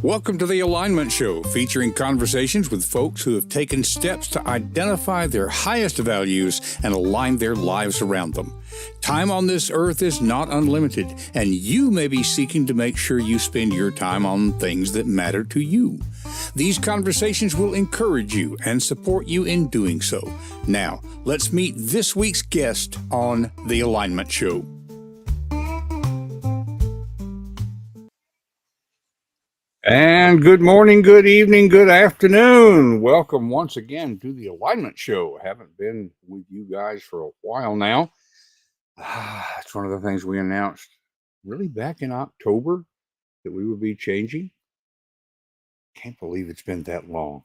Welcome to The Alignment Show, featuring conversations with folks who have taken steps to identify their highest values and align their lives around them. Time on this earth is not unlimited, and you may be seeking to make sure you spend your time on things that matter to you. These conversations will encourage you and support you in doing so. Now, let's meet this week's guest on The Alignment Show. And good morning, good evening, good afternoon. Welcome once again to the Alignment Show. Haven't been with you guys for a while now. It's one of the things we announced really back in October that we would be changing. Can't believe it's been that long.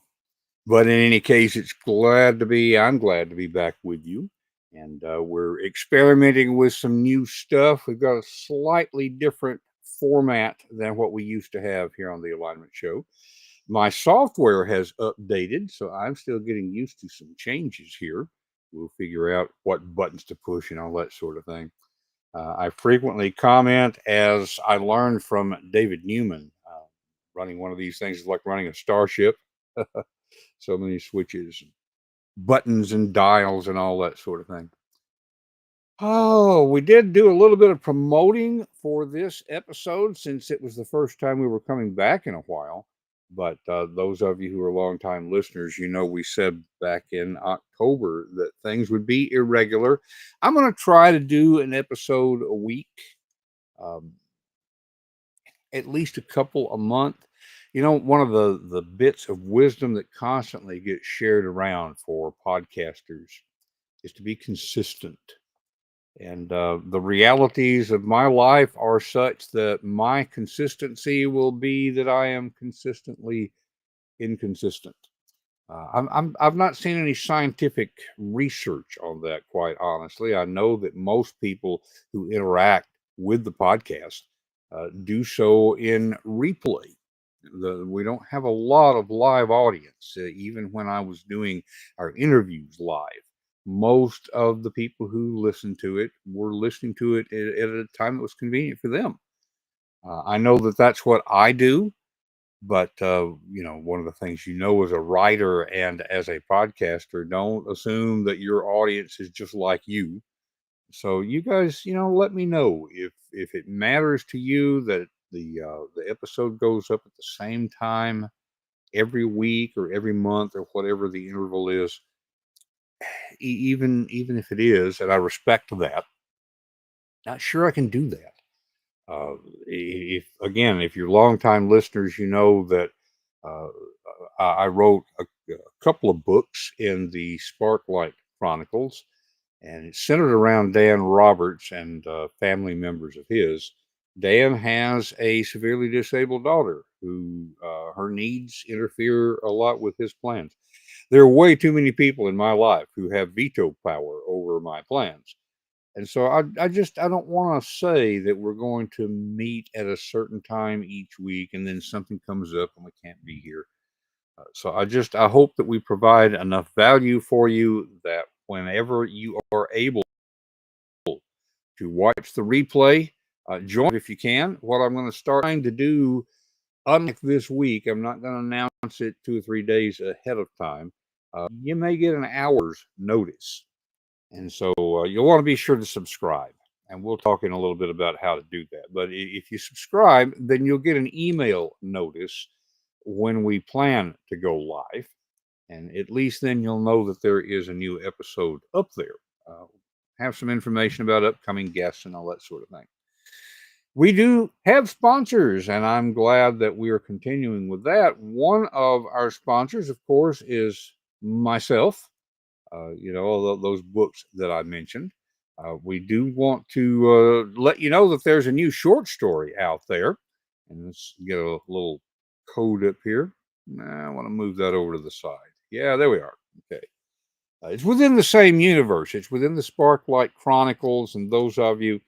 But in any case, I'm glad to be back with you. And we're experimenting with some new stuff. We've got a slightly different format than what we used to have here on the Alignment Show. My software has updated, so I'm still getting used to some changes here. We'll figure out what buttons to push and all that sort of thing. I frequently comment, as I learned from David Newman. Running one of these things is like running a starship. So many switches, buttons and dials and all that sort of thing. Oh, we did do a little bit of promoting for this episode since it was the first time we were coming back in a while. But those of you who are longtime listeners, you know we said back in October that things would be irregular. I'm going to try to do an episode a week, at least a couple a month. You know, one of the bits of wisdom that constantly gets shared around for podcasters is to be consistent. And the realities of my life are such that my consistency will be that I am consistently inconsistent. I've not seen any scientific research on that, quite honestly. I know that most people who interact with the podcast do so in replay. We don't have a lot of live audience, even when I was doing our interviews live. Most of the people who listened to it were listening to it at a time that was convenient for them. I know that that's what I do, but one of the things as a writer and as a podcaster, don't assume that your audience is just like you. So you guys, let me know if it matters to you that the episode goes up at the same time every week or every month or whatever the interval is. Even if it is, and I respect that, not sure I can do that. If you're longtime listeners, you know that I wrote a couple of books in the Sparklight Chronicles, and it's centered around Dan Roberts and family members of his. Dan has a severely disabled daughter who her needs interfere a lot with his plans. There are way too many people in my life who have veto power over my plans. And so I don't want to say that we're going to meet at a certain time each week and then something comes up and we can't be here. So I hope that we provide enough value for you that whenever you are able to watch the replay, join if you can. What I'm going to start trying to do, unlike this week, I'm not going to announce it 2 or 3 days ahead of time. You may get an hour's notice. And so you'll want to be sure to subscribe. And we'll talk in a little bit about how to do that. But if you subscribe, then you'll get an email notice when we plan to go live. And at least then you'll know that there is a new episode up there. Have some information about upcoming guests and all that sort of thing. We do have sponsors, and I'm glad that we are continuing with that. One of our sponsors, of course, is myself. Those books that I mentioned. We do want to let you know that there's a new short story out there. And let's get a little code up here. Nah, I want to move that over to the side. Yeah, there we are. Okay. It's within the same universe. It's within the Sparklight Chronicles, and those of you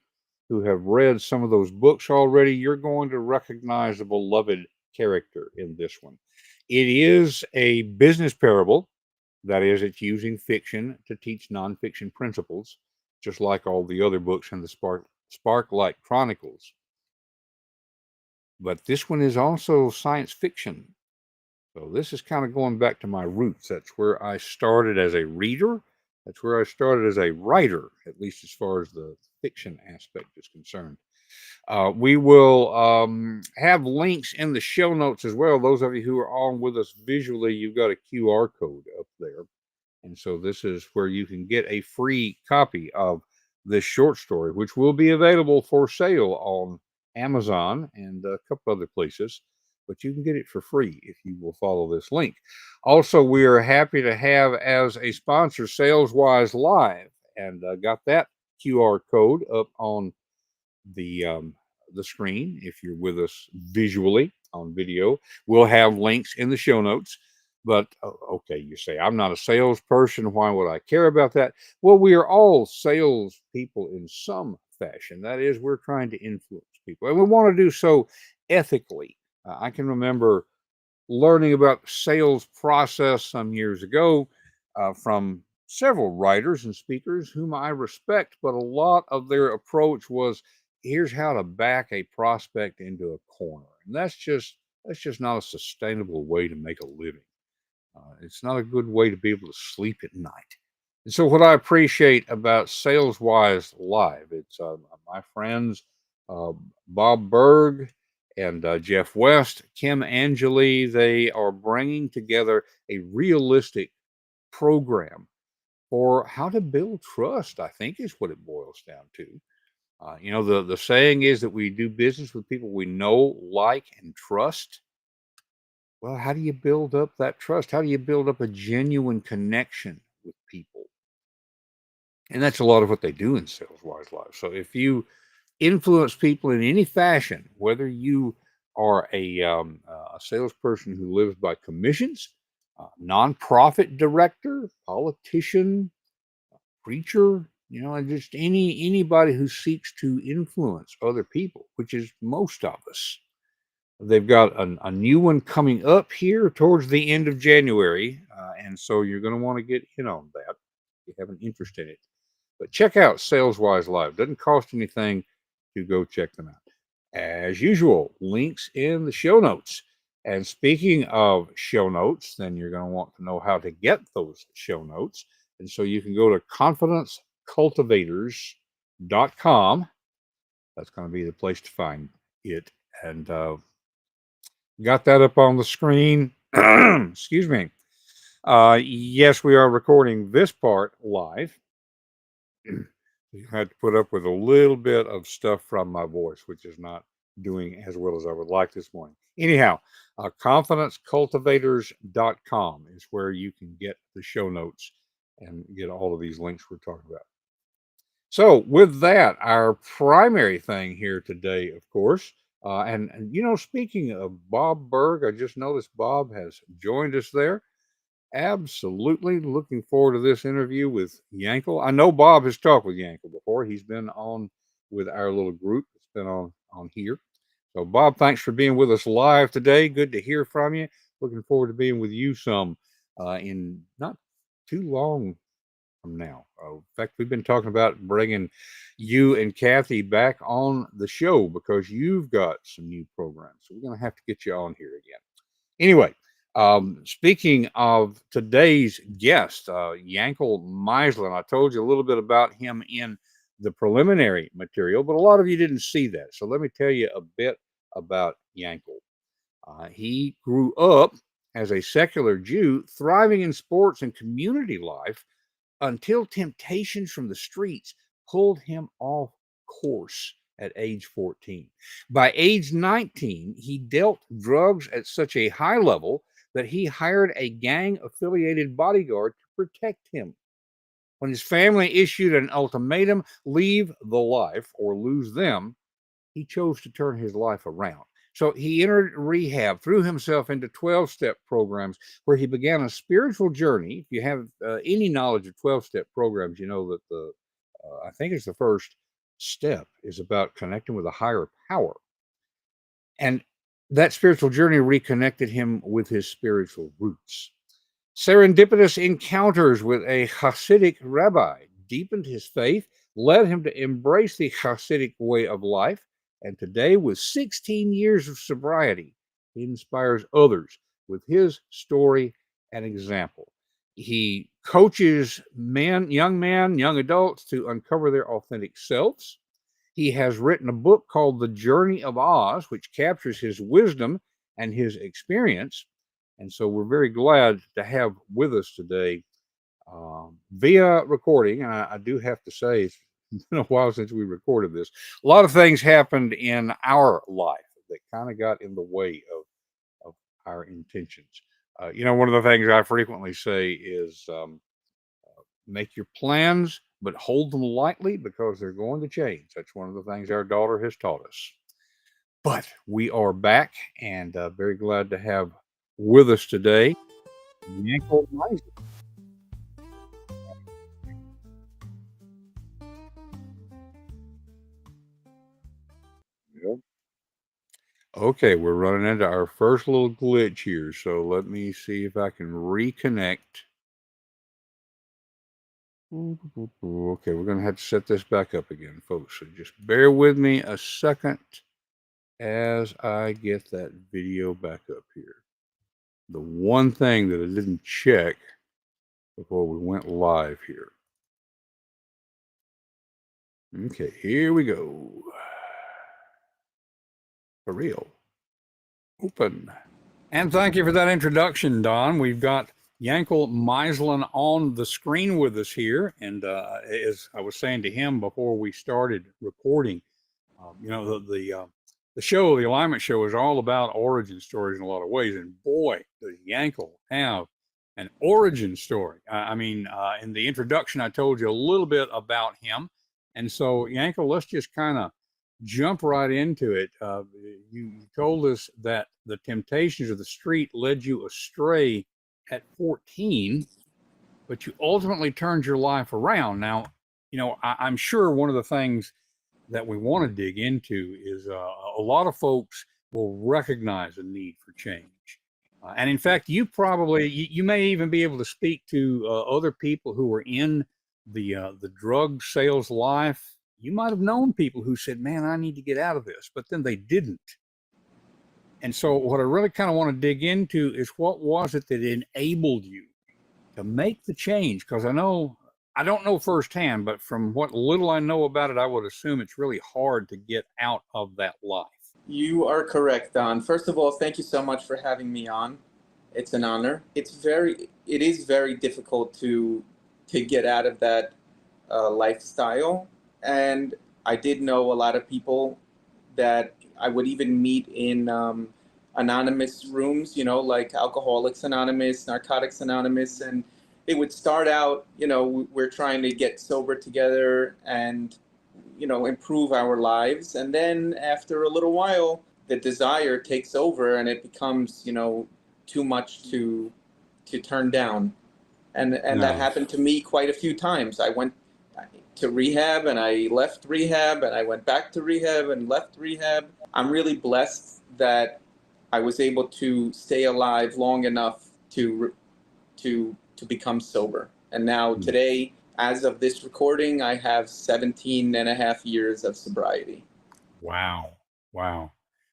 who have read some of those books already, you're going to recognize a beloved character in this one. It is a business parable. That is, it's using fiction to teach nonfiction principles, just like all the other books in the Sparklight Chronicles. But this one is also science fiction. So this is kind of going back to my roots. That's where I started as a reader. That's where I started as a writer, at least as far as the fiction aspect is concerned. We will have links in the show notes as well. Those of you who are on with us visually, you've got a QR code up there. And so this is where you can get a free copy of this short story, which will be available for sale on Amazon and a couple other places. But you can get it for free if you will follow this link. Also, we are happy to have as a sponsor SalesWise Live, and got that QR code up on the the screen. If you're with us visually on video, we'll have links in the show notes. But okay, you say I'm not a salesperson. Why would I care about that? Well, we are all salespeople in some fashion. That is, we're trying to influence people, and we want to do so ethically. I can remember learning about sales process some years ago from several writers and speakers whom I respect, but a lot of their approach was here's how to back a prospect into a corner. And that's just not a sustainable way to make a living. It's not a good way to be able to sleep at night. And so, what I appreciate about SalesWise Live, it's my friends uh, Bob Berg and Jeff West, Kim Angeli. They are bringing together a realistic program for how to build trust. I think is what it boils down to. The saying is that we do business with people we know, like, and trust. Well, how do you build up that trust? How do you build up a genuine connection with people? And that's a lot of what they do in Sales Wise Live. So if you influence people in any fashion, whether you are a salesperson who lives by commissions, nonprofit director, politician, preacher, and just anybody who seeks to influence other people, which is most of us. They've got a new one coming up here towards the end of January, and so you're going to want to get in on that if you have an interest in it. But check out SalesWise Live. Doesn't cost anything to go check them out. As usual, links in the show notes. And speaking of show notes, then you're going to want to know how to get those show notes. And so you can go to confidencecultivators.com. That's going to be the place to find it. And got that up on the screen. Excuse me. Yes, we are recording this part live. You had to put up with a little bit of stuff from my voice, which is not doing as well as I would like this morning. Anyhow, confidencecultivators.com is where you can get the show notes and get all of these links we're talking about. So, with that, our primary thing here today, of course, speaking of Bob Berg, I just noticed Bob has joined us there. Absolutely looking forward to this interview with Yankel. I know Bob has talked with Yankel before. He's been on with our little group. It's been on here. So, Bob, thanks for being with us live today. Good to hear from you. Looking forward to being with you some in not too long from now. In fact, we've been talking about bringing you and Kathy back on the show because you've got some new programs. So, we're going to have to get you on here again. Anyway, speaking of today's guest, Yankel Meislin, I told you a little bit about him in the preliminary material, but a lot of you didn't see that. So let me tell you a bit about Yankel. He grew up as a secular Jew, thriving in sports and community life until temptations from the streets pulled him off course at age 14. By age 19, he dealt drugs at such a high level that he hired a gang affiliated bodyguard to protect him. When his family issued an ultimatum, leave the life or lose them, he chose to turn his life around. So he entered rehab, threw himself into 12-step programs where he began a spiritual journey. If you have any knowledge of 12-step programs, you know that I think it's the first step is about connecting with a higher power. And that spiritual journey reconnected him with his spiritual roots. Serendipitous encounters with a Chassidic rabbi deepened his faith, led him to embrace the Chassidic way of life, and today, with 16 years of sobriety, he inspires others with his story and example. He coaches men, young adults to uncover their authentic selves. He has written a book called The Journey of Oz, which captures his wisdom and his experience. And so we're very glad to have with us today via recording. And I do have to say, it's been a while since we recorded this. A lot of things happened in our life that kind of got in the way of our intentions. One of the things I frequently say is make your plans, but hold them lightly because they're going to change. That's one of the things our daughter has taught us. But we are back and very glad to have with us today Yankel Meislin. Yep. Okay, we're running into our first little glitch here. So let me see if I can reconnect. Okay, we're going to have to set this back up again, folks. So just bear with me a second as I get that video back up here. The one thing that I didn't check before we went live here. Okay, here we go. For real. Open. And thank you for that introduction, Don. We've got Yankel Meislin on the screen with us here. And as I was saying to him before we started recording, the show, the alignment show, is all about origin stories in a lot of ways. And boy, does Yankel have an origin story. In the introduction, I told you a little bit about him. And so, Yankel, let's just kind of jump right into it. You told us that the temptations of the street led you astray at 14, but you ultimately turned your life around. Now, I'm sure one of the things that we want to dig into is a lot of folks will recognize a need for change. And in fact, you may even be able to speak to other people who were in the drug sales life. You might have known people who said, man, I need to get out of this, but then they didn't. And so what I really kind of want to dig into is what was it that enabled you to make the change? Because I don't know firsthand, but from what little I know about it, I would assume it's really hard to get out of that life. You are correct, Don. First of all, thank you so much for having me on. It's an honor. It is very difficult to get out of that lifestyle. And I did know a lot of people that I would even meet in anonymous rooms, like Alcoholics Anonymous, Narcotics Anonymous. And it would start out, we're trying to get sober together and, improve our lives. And then after a little while, the desire takes over and it becomes, too much to turn down. And that happened to me quite a few times. I went to rehab and I left rehab and I went back to rehab and left rehab. I'm really blessed that I was able to stay alive long enough to become sober. And now today, as of this recording, I have 17 and a half years of sobriety. Wow.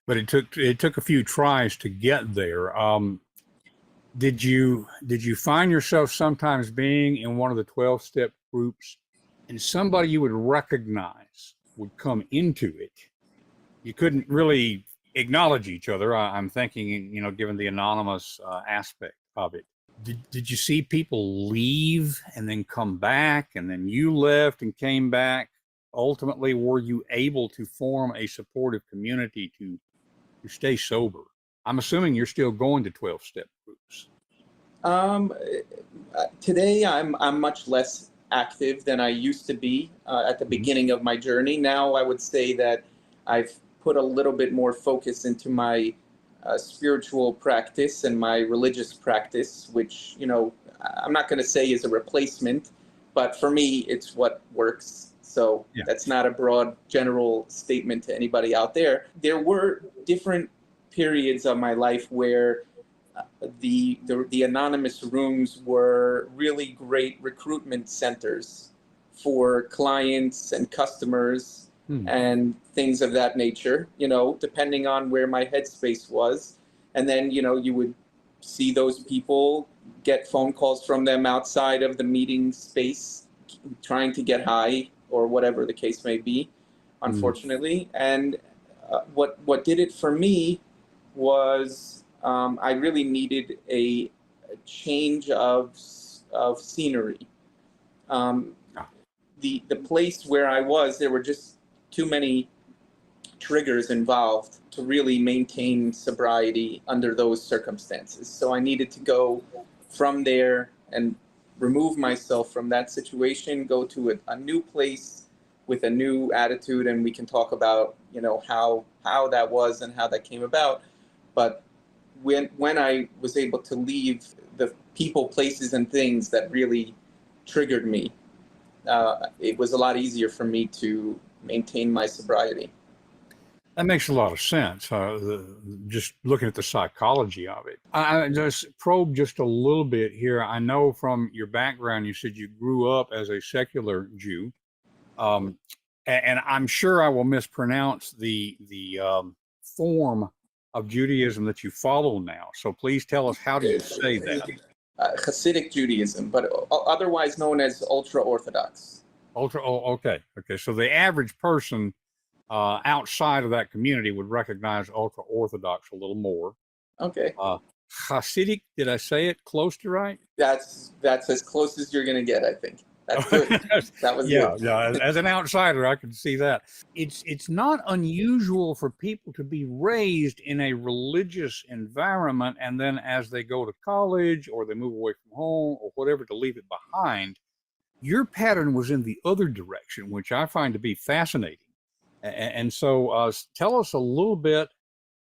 But it took a few tries to get there. Did you find yourself sometimes being in one of the 12-step groups and somebody you would recognize would come into it? You couldn't really acknowledge each other. I'm thinking, given the anonymous aspect of it. Did you see people leave and then come back, and then you left and came back? Ultimately, were you able to form a supportive community to stay sober? I'm assuming you're still going to 12-step groups. Today, I'm much less active than I used to be at the beginning of my journey. Now, I would say that I've put a little bit more focus into my spiritual practice and my religious practice, which, I'm not going to say is a replacement, but for me, it's what works. So Yeah. that's not a broad general statement to anybody out there. There were different periods of my life where the anonymous rooms were really great recruitment centers for clients and customers and things of that nature, depending on where my headspace was. And then, you would see those people, get phone calls from them outside of the meeting space, trying to get high or whatever the case may be, unfortunately. And what did it for me was I really needed a change of scenery. The place where I was, there were just too many triggers involved to really maintain sobriety under those circumstances. So I needed to go from there and remove myself from that situation, go to a new place with a new attitude, and we can talk about, how that was and how that came about. But when I was able to leave the people, places, and things that really triggered me, it was a lot easier for me to maintain my sobriety. That makes a lot of sense. Just looking at the psychology of it. I just probe just a little bit here. I know from your background, you said you grew up as a secular Jew, and I'm sure I will mispronounce the form of Judaism that you follow now. So please tell us, how do you say that? Chassidic Judaism, but otherwise known as ultra-Orthodox. Okay. So the average person outside of that community would recognize ultra-Orthodox a little more. Okay. Chassidic, did I say it close to right? That's as close as you're going to get, I think. That's good. That was good. Yeah. As an outsider, I can see that. It's not unusual for people to be raised in a religious environment, and then as they go to college or they move away from home or whatever, to leave it behind. Your pattern was in the other direction, which I find to be fascinating. And so tell us a little bit,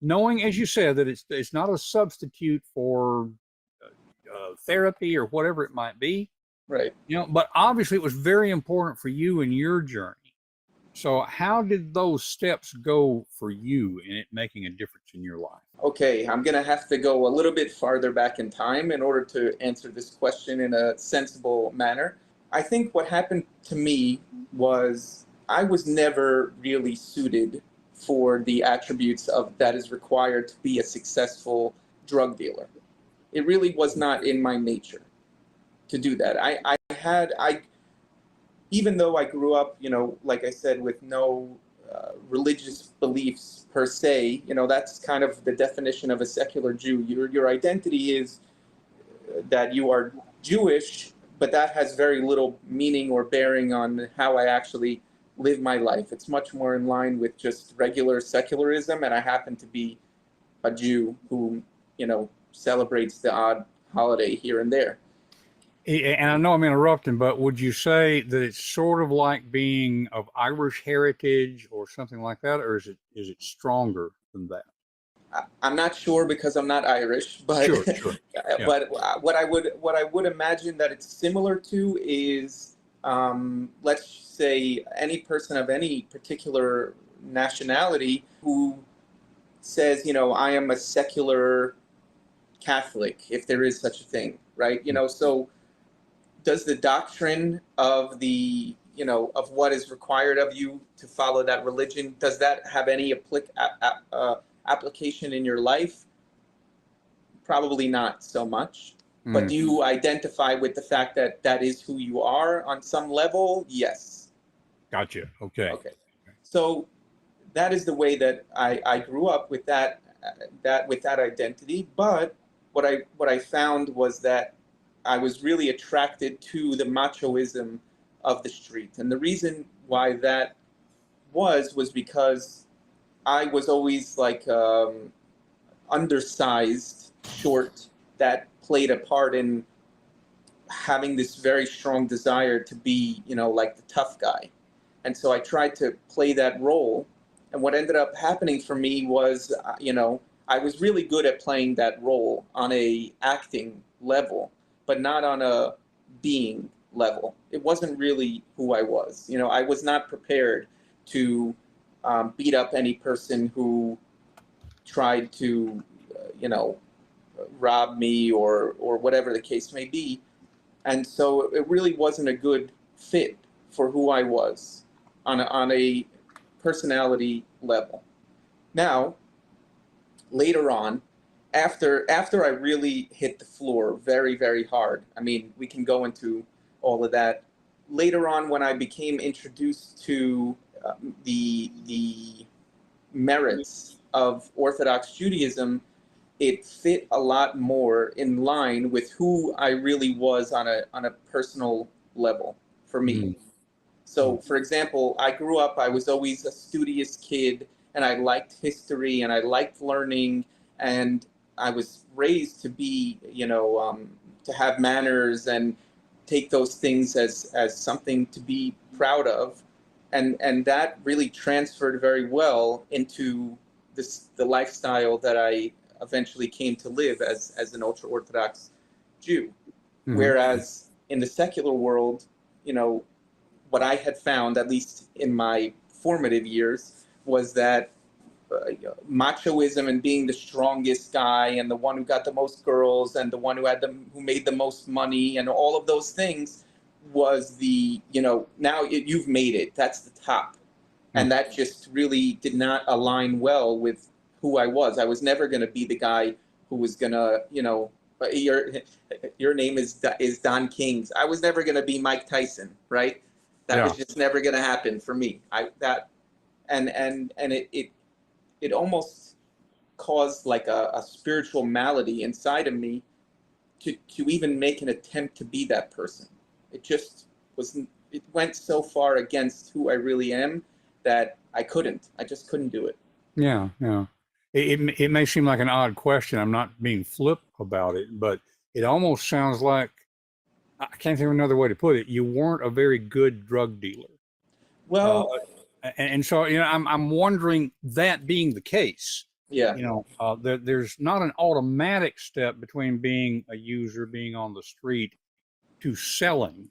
knowing, as you said, that it's not a substitute for therapy or whatever it might be. Right. But obviously it was very important for you in your journey. So how did those steps go for you in it making a difference in your life? Okay, I'm going to have to go a little bit farther back in time in order to answer this question in a sensible manner. I think what happened to me was I was never really suited for the attributes of that is required to be a successful drug dealer. It really was not in my nature to do that. Even though I grew up, like I said, with no religious beliefs per se, that's kind of the definition of a secular Jew. Your identity is that you are Jewish, but that has very little meaning or bearing on how I actually live my life. It's much more in line with just regular secularism, and I happen to be a Jew who, celebrates the odd holiday here and there. And I know I'm interrupting, but would you say that it's sort of like being of Irish heritage or something like that, or is it stronger than that? I'm not sure because I'm not Irish, but Sure. Yeah. But what I would imagine that it's similar to is, let's say, any person of any particular nationality who says, I am a secular Catholic, if there is such a thing, right? So does the doctrine of of what is required of you to follow that religion, does that have any application in your life? Probably not so much. But do you identify with the fact that that is who you are on some level? Yes. Gotcha. Okay. So that is the way that I grew up with that identity. But what I found was that I was really attracted to the machoism of the street. And the reason why that was because I was always like undersized, short, that played a part in having this very strong desire to be, like the tough guy. And so I tried to play that role And what ended up happening for me was, I was really good at playing that role on a acting level, but not on a being level. It wasn't really who I was. I was not prepared to beat up any person who tried to, rob me or whatever the case may be. And so it really wasn't a good fit for who I was on a personality level. Now, later on, after I really hit the floor very, very hard, I mean, we can go into all of that. Later on, when I became introduced to the merits of Orthodox Judaism, it fit a lot more in line with who I really was on a personal level for me. So, for example, I grew up, I was always a studious kid, and I liked history and I liked learning, and I was raised to be, to have manners and take those things as something to be proud of. And that really transferred very well into the lifestyle that I eventually came to live as an ultra Orthodox Jew. Whereas in the secular world, what I had found, at least in my formative years, was that machoism and being the strongest guy and the one who got the most girls and the one who made the most money and all of those things was now you've made it. That's the top. And that just really did not align well with who I was. I was never going to be the guy who was going to, your name is Don King's. I was never going to be Mike Tyson, right? That was just never going to happen for me. It almost caused like a spiritual malady inside of me to even make an attempt to be that person. It just wasn't. It went so far against who I really am that I just couldn't do it. Yeah. It may seem like an odd question. I'm not being flip about it, but it almost sounds like, I can't think of another way to put it, you weren't a very good drug dealer. Well, and so, I'm wondering, that being the case, yeah, there's not an automatic step between being a user, being on the street, to selling.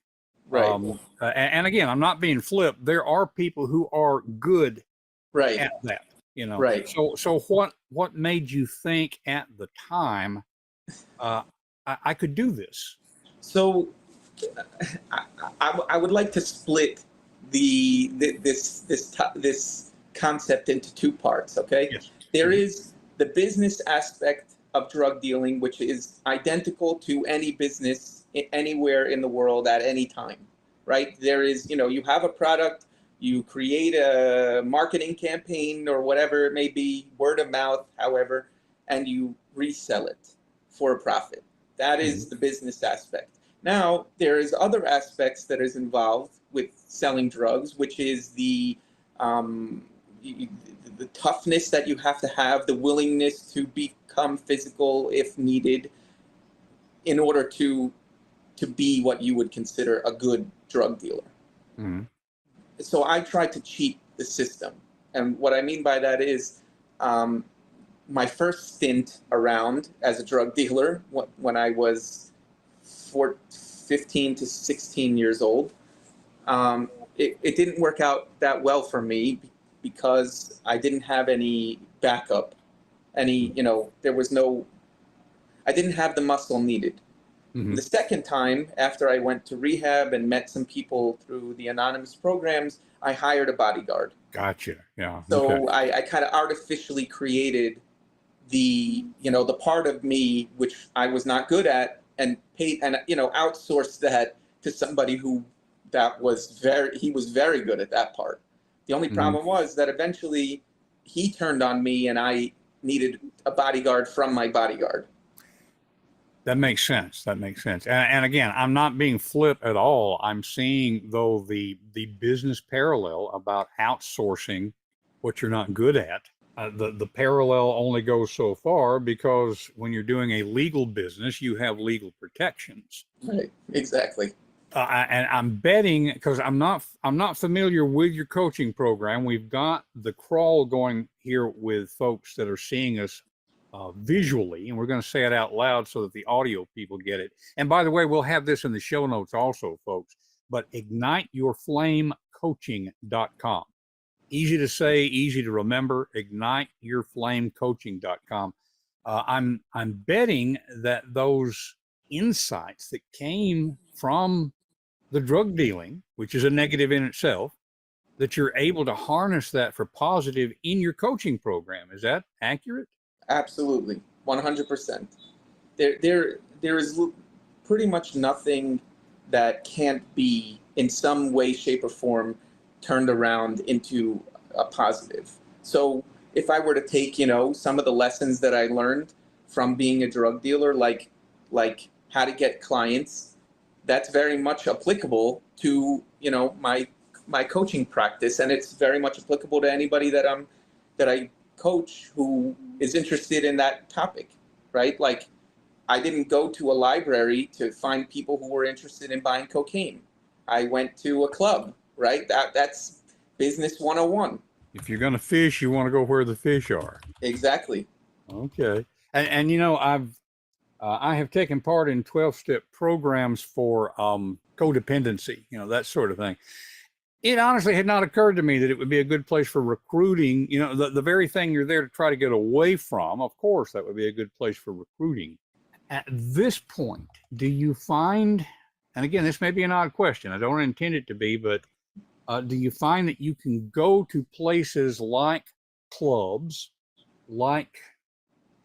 right, and again, I'm not being flip. There are people who are good right, at that, right. So what made you think at the time, I could do this? So I would like to split this concept into two parts. Okay, Yes. there is the business aspect of drug dealing, which is identical to any business anywhere in the world at any time, right? There is, you have a product, you create a marketing campaign or whatever it may be, word of mouth, however, and you resell it for a profit. That is the business aspect. Now, there is other aspects that is involved with selling drugs, which is the toughness that you have to have, the willingness to become physical if needed, in order to be what you would consider a good drug dealer. So I tried to cheat the system, and what I mean by that is, my first stint around as a drug dealer, when I was 15 to 16 years old, it didn't work out that well for me because I didn't have any backup. There was no, I didn't have the muscle needed. The second time, after I went to rehab and met some people through the anonymous programs, I hired a bodyguard. Gotcha. Yeah. So I kind of artificially created the part of me which I was not good at, and outsourced that to somebody who he was very good at that part. The only problem was that eventually he turned on me and I needed a bodyguard from my bodyguard. That makes sense. And again, I'm not being flip at all. I'm seeing, though, the business parallel about outsourcing what you're not good at. The parallel only goes so far, because when you're doing a legal business, you have legal protections. Right. Exactly. And I'm betting, because I'm not familiar with your coaching program. We've got the crawl going here with folks that are seeing us visually, and we're going to say it out loud so that the audio people get it. And by the way, we'll have this in the show notes also, folks. But igniteyourflamecoaching.com. Easy to say, easy to remember. Igniteyourflamecoaching.com. I'm betting that those insights that came from the drug dealing, which is a negative in itself, that you're able to harness that for positive in your coaching program. Is that accurate? Absolutely, 100%. There is pretty much nothing that can't be in some way, shape, or form turned around into a positive. So if I were to take, some of the lessons that I learned from being a drug dealer, like how to get clients, that's very much applicable to, my coaching practice, and it's very much applicable to anybody that I coach who is interested in that topic, right? Like, I didn't go to a library to find people who were interested in buying cocaine. I went to a club, right? That's business 101. If you're going to fish, you want to go where the fish are. Exactly. Okay. And I have taken part in 12-step programs for codependency, that sort of thing. It honestly had not occurred to me that it would be a good place for recruiting. The very thing you're there to try to get away from, of course, that would be a good place for recruiting. At this point, do you find, and again, this may be an odd question, I don't intend it to be, but do you find that you can go to places like clubs, like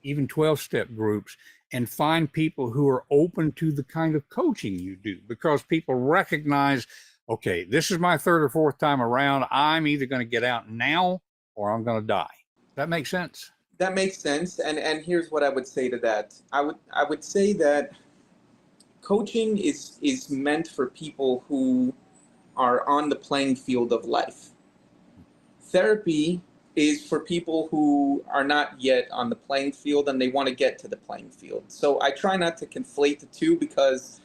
even 12-step groups, and find people who are open to the kind of coaching you do? Because people recognize, okay, this is my third or fourth time around. I'm either going to get out now or I'm going to die. That makes sense? That makes sense. And here's what I would say to that. I would say that coaching is meant for people who are on the playing field of life. Therapy is for people who are not yet on the playing field and they want to get to the playing field. So I try not to conflate the two, because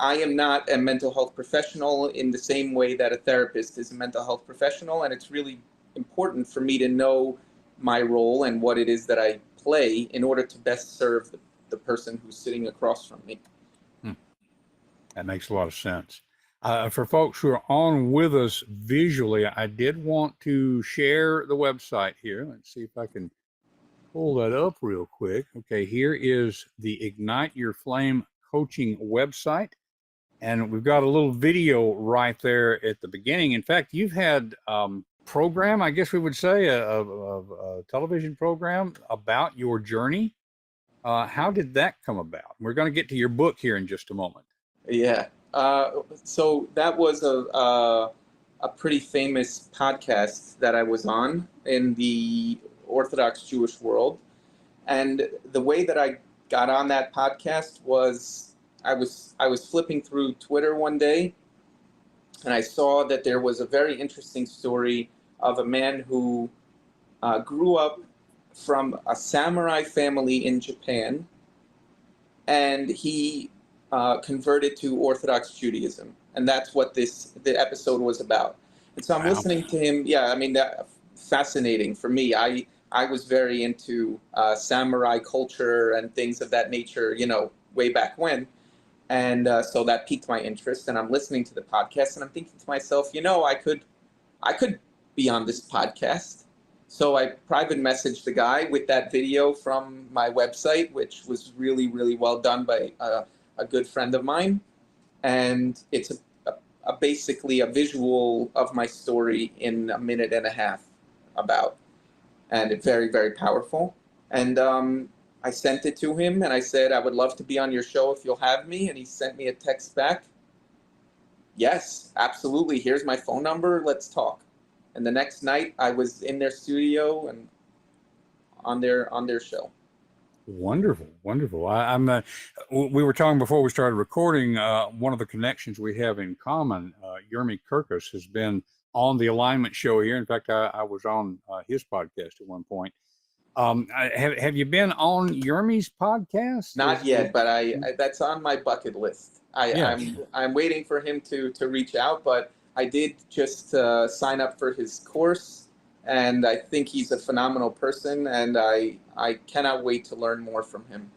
I am not a mental health professional in the same way that a therapist is a mental health professional, and it's really important for me to know my role and what it is that I play in order to best serve the person who's sitting across from me. That makes a lot of sense. For folks who are on with us visually, I did want to share the website here. Let's see if I can pull that up real quick. Okay, here is the Ignite Your Flame coaching website. And we've got a little video right there at the beginning. In fact, you've had program, I guess we would say, a television program about your journey. How did that come about? We're going to get to your book here in just a moment. Yeah. So that was a pretty famous podcast that I was on in the Orthodox Jewish world. And the way that I got on that podcast was I was flipping through Twitter one day, and I saw that there was a very interesting story of a man who grew up from a samurai family in Japan, and he converted to Orthodox Judaism, and that's what the episode was about. And so I'm listening to him. Yeah, I mean, that fascinating for me. I was very into samurai culture and things of that nature, way back when. And so that piqued my interest, and I'm listening to the podcast, and I'm thinking to myself, I could be on this podcast. So I private messaged the guy with that video from my website, which was really, really well done by a good friend of mine. And it's basically a visual of my story in a minute and a half about. And it's very, very powerful. And I sent it to him, and I said, I would love to be on your show if you'll have me. And he sent me a text back. Yes, absolutely. Here's my phone number. Let's talk. And the next night I was in their studio and on their show. Wonderful, wonderful. We were talking before we started recording. One of the connections we have in common, Yermi Kirkus, has been on the Alignment Show here. In fact, I was on his podcast at one point. Have you been on Yermy's podcast? Not yet, but I that's on my bucket list. Yes. I'm waiting for him to reach out, but I did just sign up for his course, and I think he's a phenomenal person, and I cannot wait to learn more from him.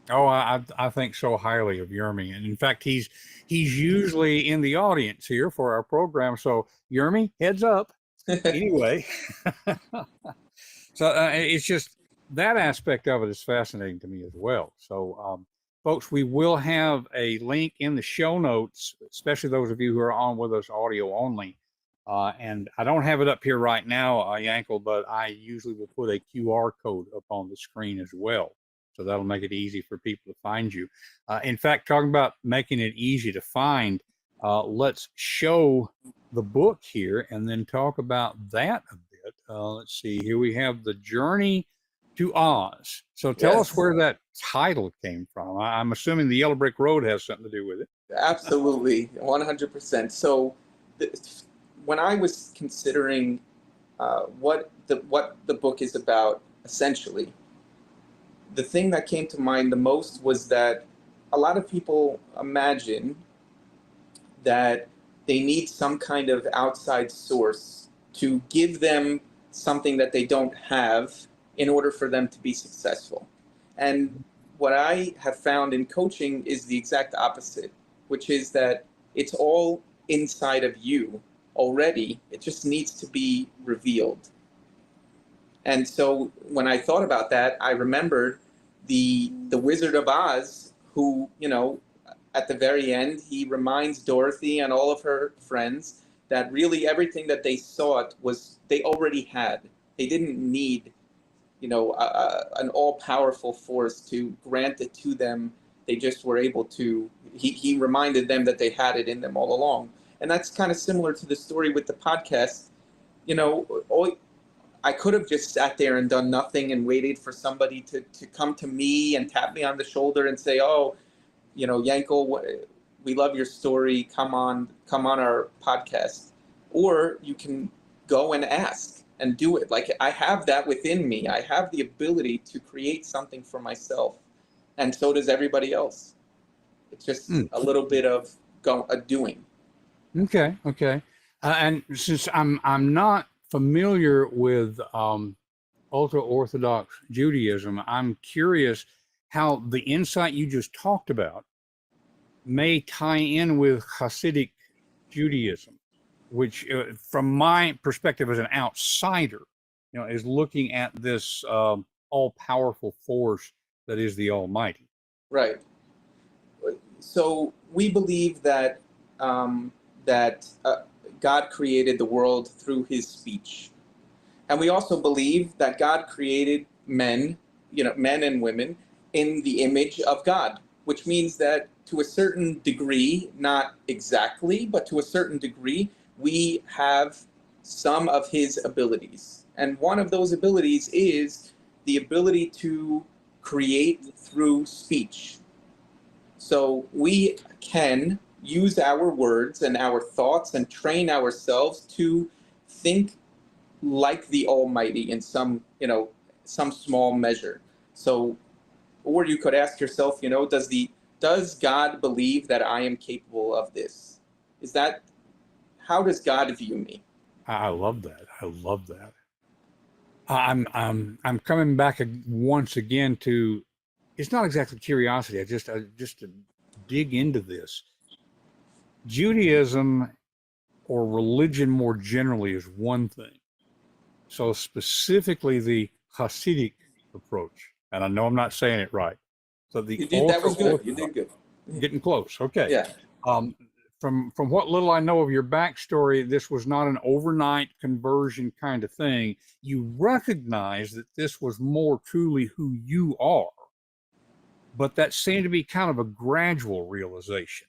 Oh, I think so highly of Yermy, and in fact, he's usually in the audience here for our program. So Yermy, heads up. Anyway, so it's just that aspect of it is fascinating to me as well. So, folks, we will have a link in the show notes, especially those of you who are on with us audio only. And I don't have it up here right now, Yankel, but I usually will put a QR code up on the screen as well. So that'll make it easy for people to find you. In fact, talking about making it easy to find, let's show the book here and then talk about that a bit. Let's see, here we have The Journey to Oz. So tell us where that title came from. I'm assuming the Yellow Brick Road has something to do with it. Absolutely, 100%. So when I was considering what the book is about, essentially, the thing that came to mind the most was that a lot of people imagine that they need some kind of outside source to give them something that they don't have in order for them to be successful. And what I have found in coaching is the exact opposite, which is that it's all inside of you already. It just needs to be revealed. And so when I thought about that, I remembered the Wizard of Oz, who, you know, at the very end, he reminds Dorothy and all of her friends that really everything that they sought was they already had. They didn't need, you know, an all-powerful force to grant it to them. They just were able to. He reminded them that they had it in them all along, and that's kind of similar to the story with the podcast. You know, I could have just sat there and done nothing and waited for somebody to come to me and tap me on the shoulder and say, "Oh, you know, Yankel, we love your story. Come on our podcast." Or you can go and ask and do it. Like, I have that within me. I have the ability to create something for myself, and so does everybody else. It's just a little bit of doing. Okay. And since I'm not familiar with ultra-Orthodox Judaism, I'm curious how the insight you just talked about may tie in with Chassidic Judaism, which, from my perspective as an outsider, you know, is looking at this all-powerful force that is the Almighty. Right. So we believe that God created the world through His speech. And we also believe that God created men, you know, men and women in the image of God, which means that to a certain degree, not exactly, but to a certain degree, we have some of His abilities. And one of those abilities is the ability to create through speech. So we can use our words and our thoughts and train ourselves to think like the Almighty in some, you know, some small measure. So, or you could ask yourself, you know, does God believe that I am capable of this? How does God view me? I love that. I'm coming back once again to, it's not exactly curiosity. I just to dig into this. Judaism or religion more generally is one thing. So specifically the Hasidic approach, and I know I'm not saying it right. So That was good. You did good. Getting close. Okay. Yeah. From what little I know of your backstory, this was not an overnight conversion kind of thing. You recognize that this was more truly who you are, but that seemed to be kind of a gradual realization.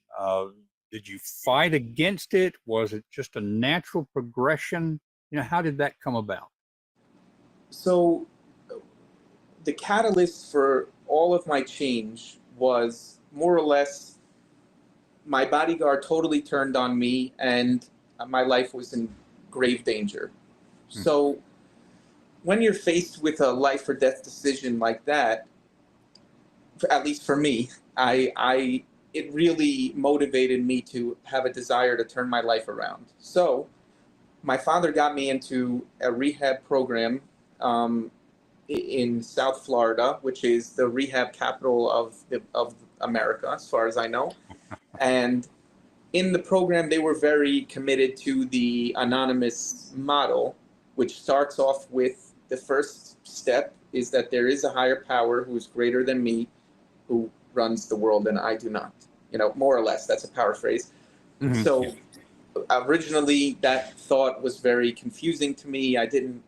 Did you fight against it? Was it just a natural progression? You know, how did that come about? So the catalyst for all of my change was more or less my bodyguard totally turned on me and my life was in grave danger. So when you're faced with a life or death decision like that, at least for me, I it really motivated me to have a desire to turn my life around. So my father got me into a rehab program in South Florida, which is the rehab capital of America, as far as I know. And in the program, they were very committed to the anonymous model, which starts off with the first step is that there is a higher power who's greater than me, who runs the world, and I do not. More or less, that's a paraphrase. Mm-hmm. So originally, that thought was very confusing to me. I didn't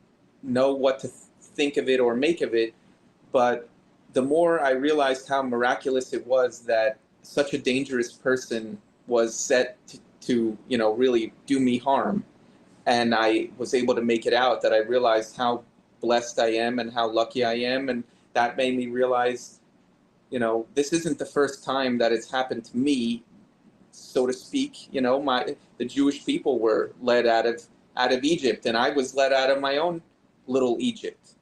know what to think of it or make of it. But the more I realized how miraculous it was that such a dangerous person was set to really do me harm, and I was able to make it out, that I realized how blessed I am and how lucky I am. And that made me realize, this isn't the first time that it's happened to me, so to speak. The Jewish people were led out of Egypt, and I was led out of my own little Egypt,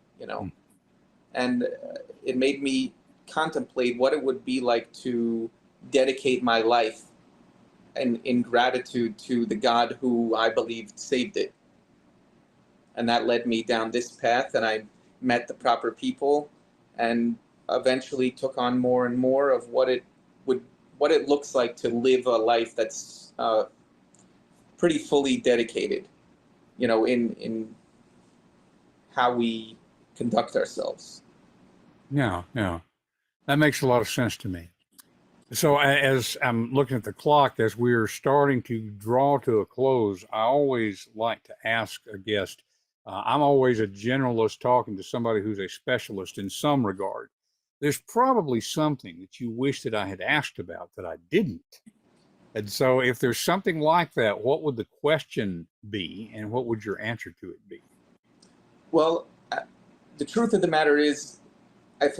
and it made me contemplate what it would be like to dedicate my life and in gratitude to the God who I believed saved it. And that led me down this path, and I met the proper people, and eventually took on more and more of what it looks like to live a life that's pretty fully dedicated, in how we conduct ourselves. Yeah, that makes a lot of sense to me. So as I'm looking at the clock, as we're starting to draw to a close, I always like to ask a guest. I'm always a generalist talking to somebody who's a specialist in some regard. There's probably something that you wish that I had asked about that I didn't. And so if there's something like that, what would the question be, and what would your answer to it be? Well, the truth of the matter is,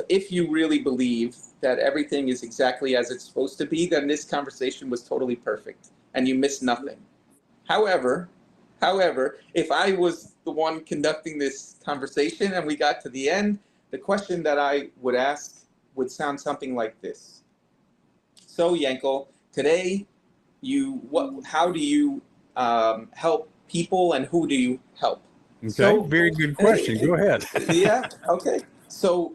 if you really believe that everything is exactly as it's supposed to be, then this conversation was totally perfect and you missed nothing. However, if I was the one conducting this conversation and we got to the end, the question that I would ask would sound something like this. So, Yankel, today, how do you help people, and who do you help? Okay, So, very good question. Go ahead. Yeah, okay. So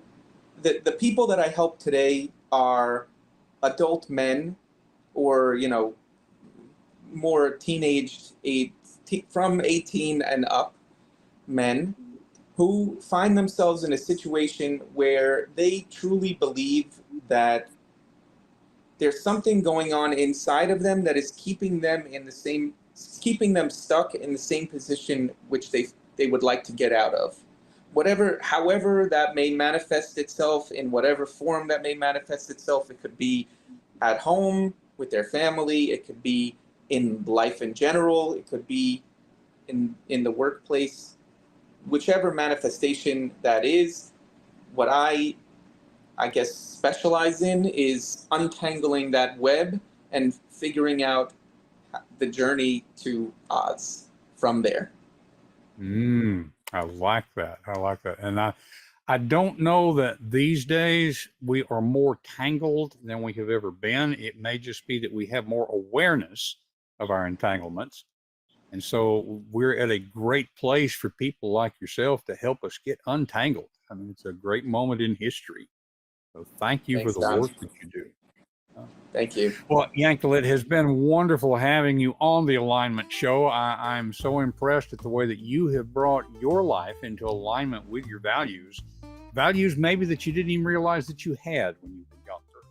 the people that I help today are adult men, or more teenaged, from 18 and up men, who find themselves in a situation where they truly believe that there's something going on inside of them that is keeping them stuck in the same position which they would like to get out of. However that may manifest itself, in whatever form that may manifest itself. It could be at home with their family, it could be in life in general, it could be in the workplace. Whichever manifestation that is, what I guess specialize in is untangling that web and figuring out the journey to Oz from there. I like that. And I don't know that these days we are more tangled than we have ever been. It may just be that we have more awareness of our entanglements. And so we're at a great place for people like yourself to help us get untangled. I mean, it's a great moment in history. So thank you Thanks, for the Don. work that you do. Thank you. Well, Yankel, it has been wonderful having you on the Alignment Show. I'm so impressed at the way that you have brought your life into alignment with your values maybe that you didn't even realize that you had when you were younger.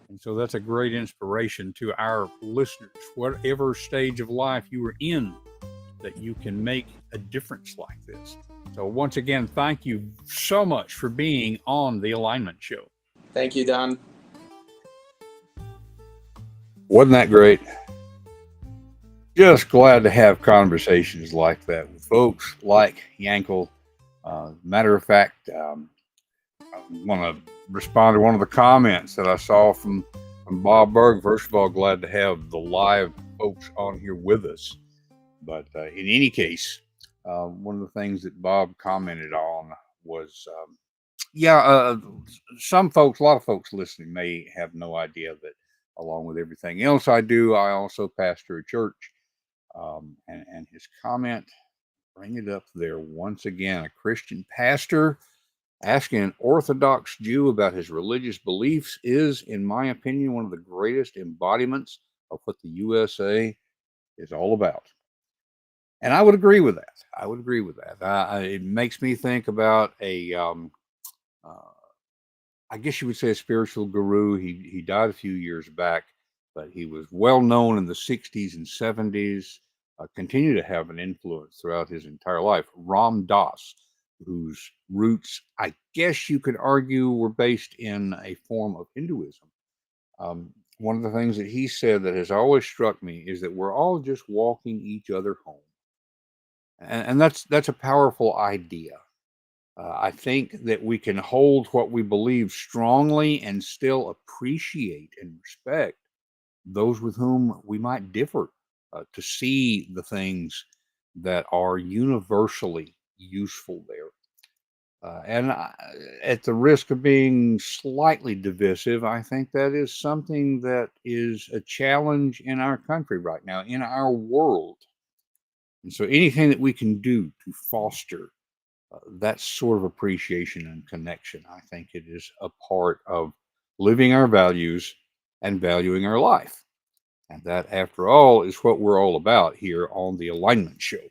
And so that's a great inspiration to our listeners, whatever stage of life you are in, that you can make a difference like this. So once again, thank you so much for being on the Alignment Show. Thank you, Don. Wasn't that great? Just glad to have conversations like that with folks like Yankel. Matter of fact, I want to respond to one of the comments that I saw from Bob Berg. First of all, glad to have the live folks on here with us. But in any case, one of the things that Bob commented on was, yeah, some folks, a lot of folks listening may have no idea that along with everything else I do, I also pastor a church. And his comment, bring it up there once again, a Christian pastor asking an Orthodox Jew about his religious beliefs is, in my opinion, one of the greatest embodiments of what the USA is all about. And I would agree with that. I would agree with that. It makes me think about uh, I guess you would say a spiritual guru. He died a few years back, but he was well known in the 60s and 70s, continued to have an influence throughout his entire life. Ram Dass, whose roots, I guess you could argue, were based in a form of Hinduism. One of the things that he said that has always struck me is that we're all just walking each other home. And that's a powerful idea. I think that we can hold what we believe strongly and still appreciate and respect those with whom we might differ, to see the things that are universally useful there. At the risk of being slightly divisive, I think that is something that is a challenge in our country right now, in our world. And so anything that we can do to foster that sort of appreciation and connection, I think it is a part of living our values and valuing our life. And that, after all, is what we're all about here on the Alignment Show.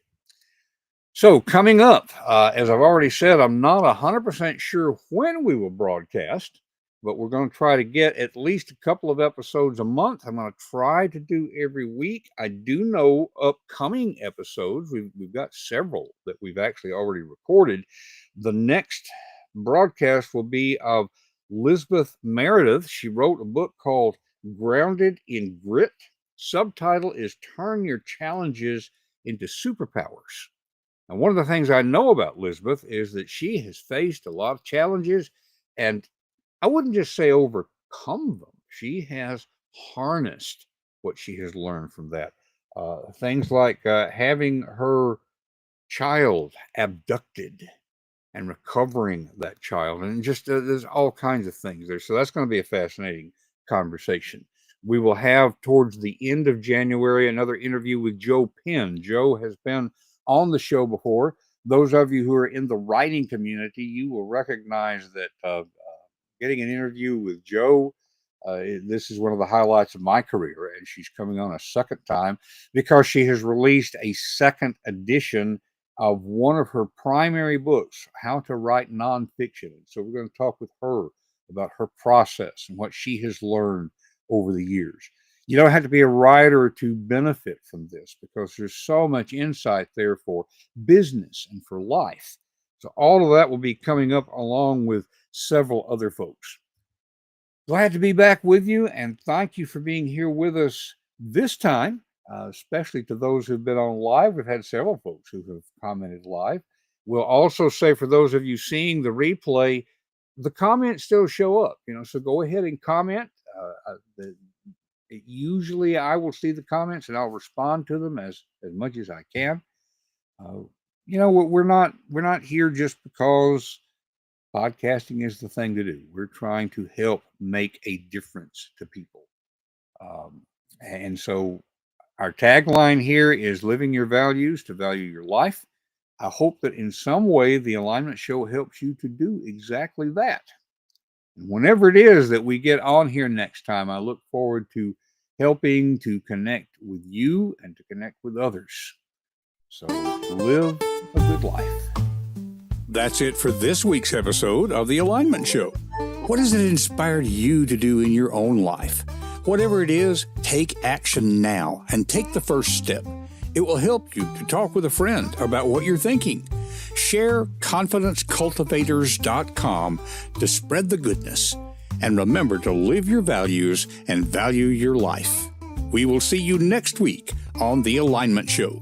So, coming up, as I've already said, I'm not 100% sure when we will broadcast, but we're going to try to get at least a couple of episodes a month. I'm going to try to do every week. I do know upcoming episodes. We've got several that we've actually already recorded. The next broadcast will be of Lisbeth Meredith. She wrote a book called Grounded in Grit. Subtitle is Turn Your Challenges into Superpowers. And one of the things I know about Lisbeth is that she has faced a lot of challenges, and I wouldn't just say overcome them. She has harnessed what she has learned from that. Things like having her child abducted and recovering that child. And just there's all kinds of things there. So that's going to be a fascinating conversation. We will have towards the end of January another interview with Joe Penn. Joe has been on the show before. Those of you who are in the writing community, you will recognize that getting an interview with Joe, this is one of the highlights of my career, and she's coming on a second time because she has released a second edition of one of her primary books, How to Write Nonfiction. And so we're going to talk with her about her process and what she has learned over the years. You don't have to be a writer to benefit from this because there's so much insight there for business and for life. So all of that will be coming up along with several other folks. Glad to be back with you, and thank you for being here with us this time, especially to those who've been on live. We've had several folks who have commented live. We'll also say for those of you seeing the replay, the comments still show up, so go ahead and comment. Usually I will see the comments and I'll respond to them as much as I can. We're not here just because podcasting is the thing to do. We're trying to help make a difference to people. And so our tagline here is living your values to value your life. I hope that in some way the Alignment Show helps you to do exactly that. And whenever it is that we get on here next time, I look forward to helping to connect with you and to connect with others. So live a good life. That's it for this week's episode of The Alignment Show. What has it inspired you to do in your own life? Whatever it is, take action now and take the first step. It will help you to talk with a friend about what you're thinking. Share confidencecultivators.com to spread the goodness. And remember to live your values and value your life. We will see you next week on The Alignment Show.